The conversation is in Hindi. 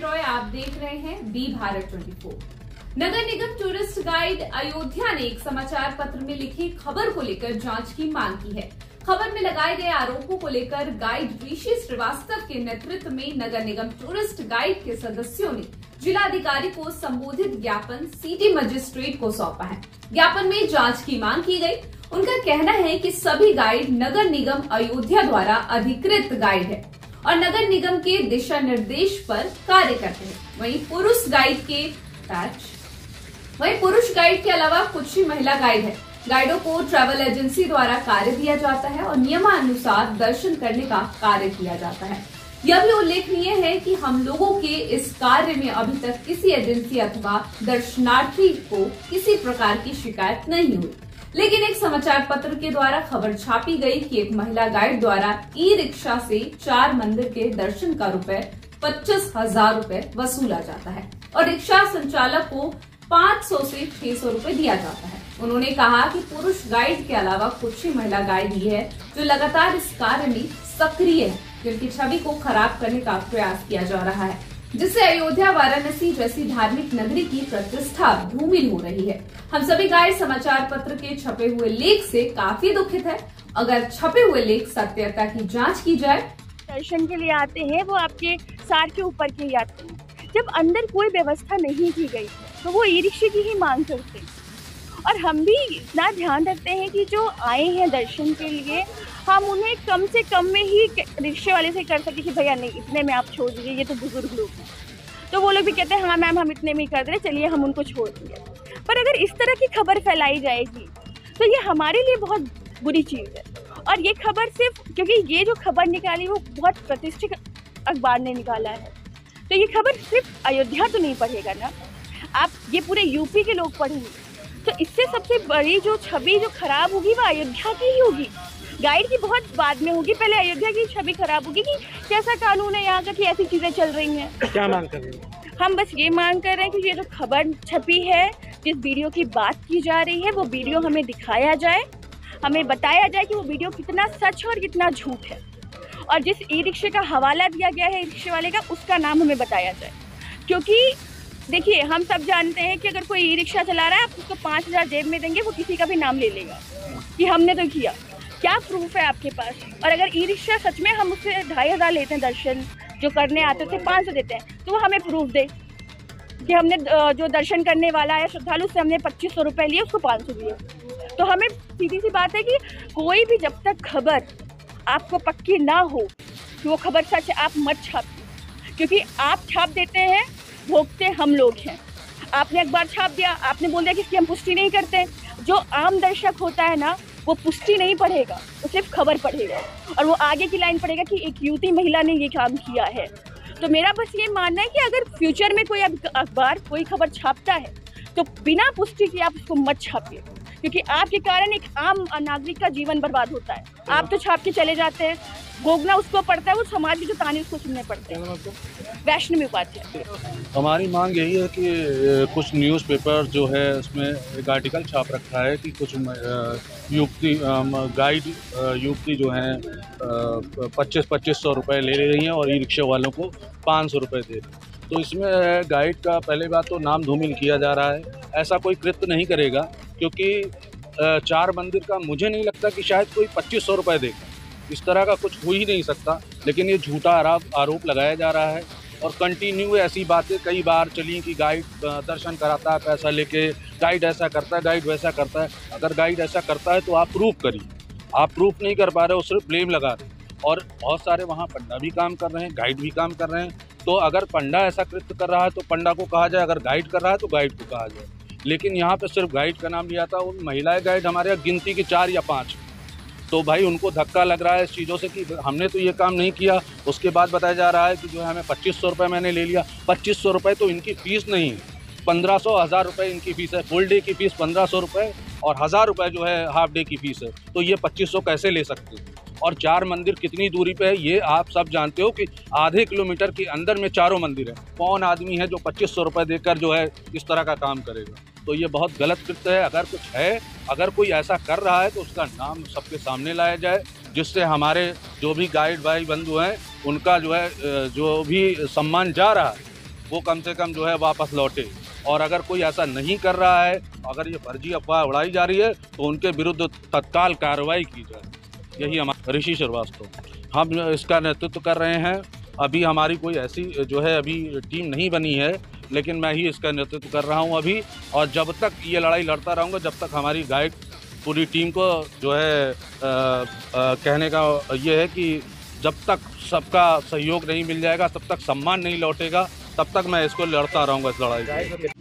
रॉय, आप देख रहे हैं बी भारत 24। नगर निगम टूरिस्ट गाइड अयोध्या ने एक समाचार पत्र में लिखी खबर को लेकर जांच की मांग की है। खबर में लगाए गए आरोपों को लेकर गाइड ऋषि श्रीवास्तव के नेतृत्व में नगर निगम टूरिस्ट गाइड के सदस्यों ने जिलाधिकारी को संबोधित ज्ञापन सिटी मजिस्ट्रेट को सौंपा है। ज्ञापन में जांच की मांग की गई। उनका कहना है कि सभी गाइड नगर निगम अयोध्या द्वारा अधिकृत गाइड है और नगर निगम के दिशा निर्देश पर कार्य करते हैं। वहीं पुरुष गाइड के अलावा कुछ ही महिला गाइड है। गाइडों को ट्रैवल एजेंसी द्वारा कार्य दिया जाता है और नियमानुसार दर्शन करने का कार्य किया जाता है। यह भी उल्लेखनीय है कि हम लोगों के इस कार्य में अभी तक किसी एजेंसी अथवा दर्शनार्थी को किसी प्रकार की शिकायत नहीं हुई। लेकिन एक समाचार पत्र के द्वारा खबर छापी गई कि एक महिला गाइड द्वारा ई रिक्शा से 4 मंदिर के दर्शन का 25,000 रुपए वसूला जाता है और रिक्शा संचालक को 500 से 600 रुपए दिया जाता है। उन्होंने कहा कि पुरुष गाइड के अलावा कुछ ही महिला गाइड ही है जो लगातार इस कार्य में सक्रिय है, जिनकी छवि को खराब करने का प्रयास किया जा रहा है, जिससे अयोध्या वाराणसी जैसी धार्मिक नगरी की प्रतिष्ठा धूमिल हो रही है। हम सभी गाइड समाचार पत्र के छपे हुए लेख से काफी दुखित है। अगर छपे हुए लेख सत्यता की जांच की जाए। दर्शन के लिए आते हैं वो आपके सार के ऊपर के ही आते हैं। जब अंदर कोई व्यवस्था नहीं की गई तो वो ई रिक्शे की ही मांग करते हैं। और हम भी इतना ध्यान रखते हैं कि जो आए हैं दर्शन के लिए हम उन्हें कम से कम में ही रिक्शे वाले से कर सके कि भैया नहीं इतने में आप छोड़ दीजिए, ये तो बुजुर्ग लोग हैं। तो वो लोग भी कहते हैं हाँ मैम हम इतने में ही कर दे रहे, चलिए हम उनको छोड़ दिए। पर अगर इस तरह की खबर फैलाई जाएगी तो ये हमारे लिए बहुत बुरी चीज़ है। और ये खबर सिर्फ क्योंकि ये जो खबर निकाली वो बहुत प्रतिष्ठित अखबार ने निकाला है, तो ये खबर सिर्फ अयोध्या तो नहीं पढ़ेगा ना, आप ये पूरे यूपी के लोग पढ़ेंगे। तो इससे सबसे बड़ी जो छवि जो खराब होगी वो अयोध्या की ही होगी। गाइड की बहुत बाद में होगी, पहले अयोध्या की छवि खराब होगी कि कैसा कानून है यहाँ का कि ऐसी चीज़ें चल रही हैं। क्या मांग कर रही हैं? हम बस ये मांग कर रहे हैं कि ये जो खबर छपी है, जिस वीडियो की बात की जा रही है, वो वीडियो हमें दिखाया जाए, हमें बताया जाए कि वो वीडियो कितना सच और कितना झूठ है। और जिस ई रिक्शे का हवाला दिया गया है रिक्शे वाले का, उसका नाम हमें बताया जाए। क्योंकि देखिए हम सब जानते हैं कि अगर कोई ई रिक्शा चला रहा है आप उसको 5,000 जेब में देंगे, वो किसी का भी नाम ले लेगा कि हमने तो किया। क्या प्रूफ है आपके पास? और अगर ई रिक्शा सच में हम उससे 2,500 लेते हैं, दर्शन जो करने आते थे 500 देते हैं, तो वो हमें प्रूफ दे कि हमने जो दर्शन करने वाला है श्रद्धालु से हमने 2,500 रुपये लिए, उसको 500 दिए। तो हमें सीधी सी बात है कि कोई भी जब तक खबर आपको पक्की ना हो कि वो खबर सच है, आप मत छापिए। क्योंकि आप छाप देते हैं, भोगते हम लोग हैं। आपने अखबार छाप दिया, आपने बोल दिया कि इसकी हम पुष्टि नहीं करते। जो आम दर्शक होता है ना, वो पुष्टि नहीं पढ़ेगा, वो सिर्फ खबर पढ़ेगा और वो आगे की लाइन पढ़ेगा कि एक युवती महिला ने ये काम किया है। तो मेरा बस ये मानना है कि अगर फ्यूचर में कोई अखबार कोई खबर छापता है तो बिना पुष्टि के आप उसको मत छापिए, क्योंकि आपके कारण एक आम नागरिक का जीवन बर्बाद होता है। आप तो छाप के चले जाते हैं, भोगना उसको पड़ता है, वो समाज के जो ताने उसको सुनने पड़ते हैं। वैष्णवी उपाध्याय। हमारी मांग यही है कि कुछ न्यूज़पेपर जो है उसमें एक आर्टिकल छाप रखा है कि कुछ युवती जो हैं 2500 रुपये ले रही हैं और ई रिक्शा वालों को 500 रुपये दे रही हैं। तो इसमें गाइड का पहले बात तो नाम धूमिल किया जा रहा है। ऐसा कोई कृत्य नहीं करेगा, क्योंकि 4 मंदिर का मुझे नहीं लगता कि शायद कोई 2500 रुपये देगा। इस तरह का कुछ हो ही नहीं सकता। लेकिन ये झूठा आरोप लगाया जा रहा है और कंटिन्यू ऐसी बातें कई बार चली कि गाइड दर्शन कराता है पैसा लेके, गाइड ऐसा करता है, गाइड वैसा करता है। अगर गाइड ऐसा करता है तो आप प्रूफ करिए। आप प्रूफ नहीं कर पा रहे हो, सिर्फ ब्लेम लगा रहे हैं। और बहुत सारे वहाँ पंडा भी काम कर रहे हैं, गाइड भी काम कर रहे हैं। तो अगर पंडा ऐसा कृत्य कर रहा है तो पंडा को कहा जाए, अगर गाइड कर रहा है तो गाइड को कहा जाए। लेकिन यहाँ पे सिर्फ गाइड का नाम लिया था। वो महिलाएं गाइड हमारे यहाँ गिनती की 4 या 5। तो भाई उनको धक्का लग रहा है इस चीज़ों से कि हमने तो ये काम नहीं किया। उसके बाद बताया जा रहा है कि जो है हमें 2500 रुपये मैंने ले लिया। 2500 रुपये तो इनकी फ़ीस नहीं है, 1500 1000 रुपये इनकी फ़ीस है। फुल डे की फ़ीस 1500 रुपये और 1000 रुपये जो है हाफ डे की फ़ीस है। तो ये 2500 कैसे ले सकते हैं? और 4 मंदिर कितनी दूरी पे है ये आप सब जानते हो कि आधे किलोमीटर के अंदर में 4 मंदिर है। कौन आदमी है जो 2500 रुपये देकर जो है इस तरह का काम करेगा? तो ये बहुत गलत कृत्य है। अगर कुछ है, अगर कोई ऐसा कर रहा है तो उसका नाम सबके सामने लाया जाए, जिससे हमारे जो भी गाइड भाई बंधु हैं उनका जो है जो भी सम्मान जा रहा है वो कम से कम जो है वापस लौटे। और अगर कोई ऐसा नहीं कर रहा है, अगर ये फर्जी अफवाह उड़ाई जा रही है, तो उनके विरुद्ध तत्काल कार्रवाई की जाए। यही हमारा ऋषि श्रीवास्तव, हम इसका नेतृत्व कर रहे हैं। अभी हमारी कोई ऐसी जो है अभी टीम नहीं बनी है, लेकिन मैं ही इसका नेतृत्व कर रहा हूं अभी। और जब तक ये लड़ाई लड़ता रहूँगा, जब तक हमारी गाइड पूरी टीम को जो है कहने का ये है कि जब तक सबका सहयोग नहीं मिल जाएगा, तब तक सम्मान नहीं लौटेगा, तब तक मैं इसको लड़ता रहूँगा, इस लड़ाई को।